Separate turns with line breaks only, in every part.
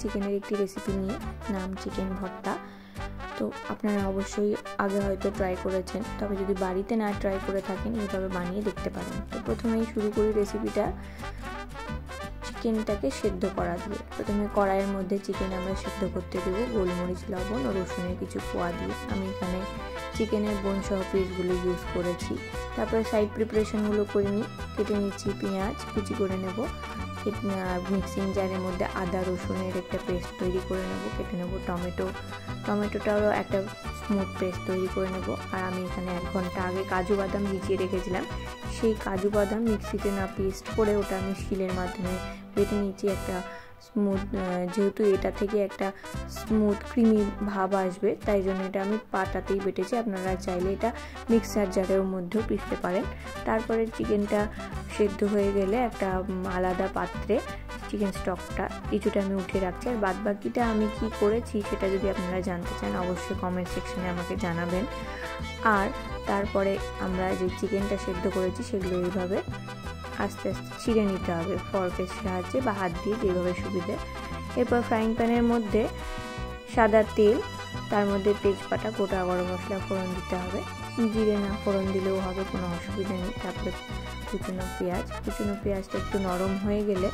চিকেনের একটি রেসিপি নিয়ে, নাম চিকেন ভর্তা। তো আপনারা অবশ্যই আগে হয়তো ট্রাই করেছেন, তবে যদি বাড়িতে না ট্রাই করে থাকেন এইভাবে বানিয়ে দেখতে পারেন। তো প্রথমেই শুরু করি রেসিপিটা চিকেনটাকে সেদ্ধ করা দিয়ে। প্রথমে কড়াইয়ের মধ্যে চিকেন আমরা সেদ্ধ করতে দেবো গোলমরিচ, লবণ ও রসুনের কিছু কোয়া দিয়ে। আমি এখানে চিকেনের বোন সহ পিসগুলো ইউজ করেছি। তারপরে সাইড প্রিপারেশনগুলো করে নিই। কেটে নিচ্ছি পেঁয়াজ, কুচি করে নেব। মিক্সিং জারের মধ্যে আদা রসুনের একটা পেস্ট তৈরি করে নেব। কেটে নেব টমেটোটাও একটা স্মুথ পেস্ট তৈরি করে নেব। আর আমি এখানে 1 ঘন্টা আগে কাজু বাদাম ভিজিয়ে রেখেছিলাম, সেই কাজু বাদাম মিক্সিতে না পেস্ট করে ওটা আমি শিলের মাধ্যমে বেটে নিচ্ছি একটা স্মুথ, যেহেতু এটা থেকে একটা স্মুথ ক্রিমি ভাব আসবে তাই জন্য এটা আমি পাটাতেই বেটেছি। আপনারা চাইলে এটা মিক্সার জারের মধ্যেও পিষতে পারেন। তারপরে চিকেনটা সেদ্ধ হয়ে গেলে একটা আলাদা পাত্রে চিকেন স্টকটা কিছুটা আমি উঠিয়ে রাখছি। আর বাদ বাকিটা আমি কি করেছি সেটা যদি আপনারা জানতে চান অবশ্যই কমেন্ট সেকশনে আমাকে জানাবেন। আর তারপরে আমরা যে চিকেনটা সেদ্ধ করেছি সেগুলো এইভাবে আস্তে আস্তে ছিঁড়ে নিতে হবে ফর্কের সাহায্যে বা হাত দিয়ে, যেভাবে সুবিধে। এরপর ফ্রাইং প্যানের মধ্যে সাদা তেল, তার মধ্যে তেজপাতা, গোটা গরম মশলা ফোড়ন দিতে হবে। জিরে না ফোড়ন দিলেও হবে, কোনো অসুবিধা নেই। তারপরে কুচনো পেঁয়াজটা একটু নরম হয়ে গেলে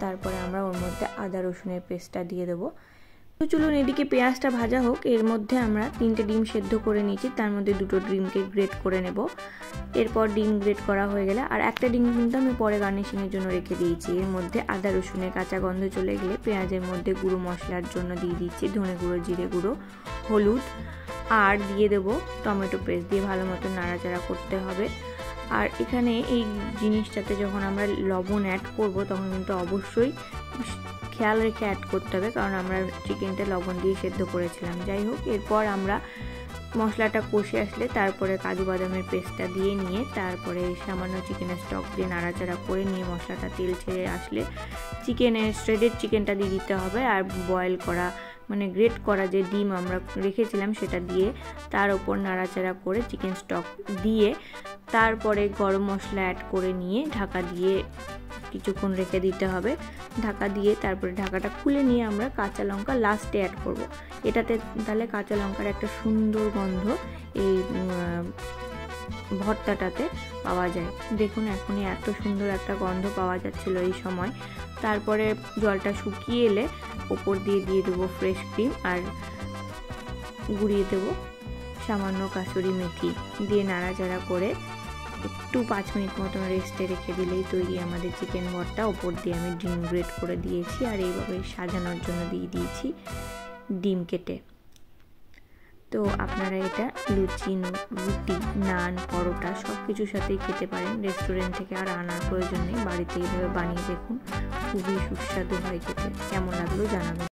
তারপরে আমরা ওর মধ্যে আদা রসুনের পেস্টটা দিয়ে দেবো। তো চলুন এদিকে পেঁয়াজটা ভাজা হোক। এর মধ্যে আমরা 3টে ডিম সেদ্ধ করে নিয়েছি, তার মধ্যে 2টো ডিমকে গ্রেট করে নেব। এরপর ডিম গ্রেট করা হয়ে গেলে আর একটা ডিম কিন্তু আমি পরে গার্নিশিংয়ের জন্য রেখে দিয়েছি। এর মধ্যে আদা রসুনের কাঁচা গন্ধ চলে গেলে পেঁয়াজের মধ্যে গুঁড়ো মশলার জন্য দিয়ে দিচ্ছি ধনে গুঁড়ো, জিরে গুঁড়ো, হলুদ, আর দিয়ে দেবো টমেটো পেস্ট দিয়ে ভালো মতো নাড়াচাড়া করতে হবে। আর এখানে এই জিনিসটাতে যখন আমরা লবণ অ্যাড করব তখন কিন্তু অবশ্যই খেয়াল রেখে অ্যাড করতে হবে, কারণ আমরা চিকেনটা লবণ দিয়ে সেদ্ধ করেছিলাম। যাই হোক, এরপর আমরা মশলাটা কষে আসলে তারপরে কাজু বাদামের পেস্টটা দিয়ে নিয়ে তারপরে সামান্য চিকেনের স্টক দিয়ে নাড়াচাড়া করে নিয়ে মশলাটা তেল ছেড়ে আসলে শ্রেডেড চিকেনটা দিয়ে দিতে হবে। আর বয়েল করা মানে গ্রেট করা যে ডিম আমরা রেখেছিলাম সেটা দিয়ে তার ওপর নাড়াচাড়া করে চিকেন স্টক দিয়ে তারপরে গরম মশলা অ্যাড করে নিয়ে ঢাকা দিয়ে কিছুক্ষণ রেখে দিতে হবে। ঢাকা দিয়ে তারপরে ঢাকাটা খুলে নিয়ে আমরা কাঁচা লঙ্কা লাস্টে অ্যাড করব। এটাতে তাহলে কাঁচা লঙ্কার একটা সুন্দর গন্ধ এই ভর্তাটাতে পাওয়া যায়। দেখুন এখনই এত সুন্দর একটা গন্ধ পাওয়া যাচ্ছিল এই সময়। তারপরে জলটা শুকিয়ে এলে ওপর দিয়ে দেবো ফ্রেশ ক্রিম আর গুঁড়িয়ে দেবো সামান্য কাসুরি মেথি দিয়ে নাড়াচাড়া করে একটু 5 মিনিট মতন রেস্টে রেখে দিলেই তৈরি আমাদের চিকেন ভর্তা। ওপর দিয়ে আমি ডিম গ্রেট করে দিয়েছি আর এইভাবে সাজানোর জন্য দিয়ে দিয়েছি ডিম কেটে। তো আপনারা এটা লুচি, রুটি, নান, পরোটা সব কিছুর সাথেই খেতে পারেন। রেস্টুরেন্ট থেকে আর আনার প্রয়োজন নেই, বাড়িতে এইভাবে বানিয়ে দেখুন, খুবই সুস্বাদু হয় খেতে। কেমন লাগলো জানাবেন।